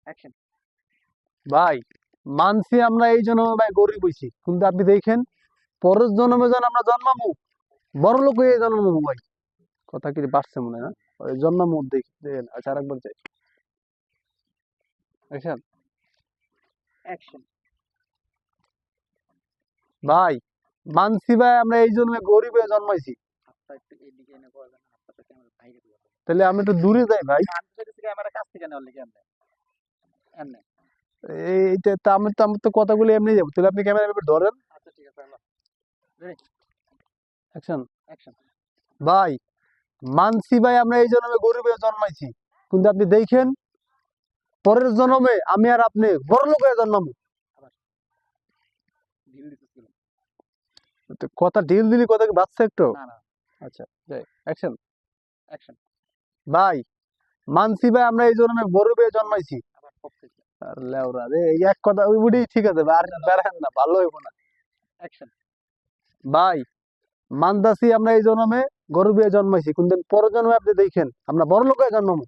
Action. ভাই মানছি আমরা এই জন্য ভাই গরিব হইছি, কিন্তু আপনি দেখেন পরের জন্মে যেন আমরা জন্মাবো বড় লোক হয়ে জন্মাবো ভাই। কথা কি বাড়ছে মনে হয় না? ওই জন্মাবো দেখেন। আচ্ছা আরেকবার চাই। দেখছেন অ্যাকশন। ভাই মানছি ভাই আমরা এই জন্মে গরিব হয়ে জন্মাইছি, হাতটা একটু এদিকে এনে করবেন, হাতটা ক্যামেরা বাইরে দিয়ে। তাহলে আমি একটু দূরে যাই ভাই। আমি চাইতেছি ক্যামেরা কাছ থেকে নেওয়ার লিগে এমনি এমনি। এইটা তো আমি তো কথাগুলো এমনি যাবো, তাহলে আপনি ক্যামেরা এভাবে ধরেন। আচ্ছা ঠিক আছে, হ্যালো। Ready, action. অ্যাকশন। ভাই মানছি ভাই আমরা এই জন্মে গরিব হয়ে জন্মাইছি, কিন্তু আপনি দেখেন পরের জন্মে আমি আর আপনি বড় লোক হয়ে জন্মাবো। আবার ঢিল দিতেছিল। তো কথা ঢিল দিলি, কথা কি বাচ্চা একটু? না না। আচ্ছা যাই। অ্যাকশন। অ্যাকশন। ভাই মানছি ভাই আমরা এই জন্মে গরিব হয়ে জন্মাইছি। আবার পড়তেছে। আর লেওরা রে, এই এক কথা ওই বুড়ি ঠিক আছে ভাই, আর বেড়ান না, ভালো হইব না। অ্যাকশন। ভাই মানতাছি আমরা এই জন্মে গরিব হয়ে জন্মাইছি, কিন্তু পরের জন্মে আপনি দেখেন আমরা বড় লোক হয়ে জন্মাবো।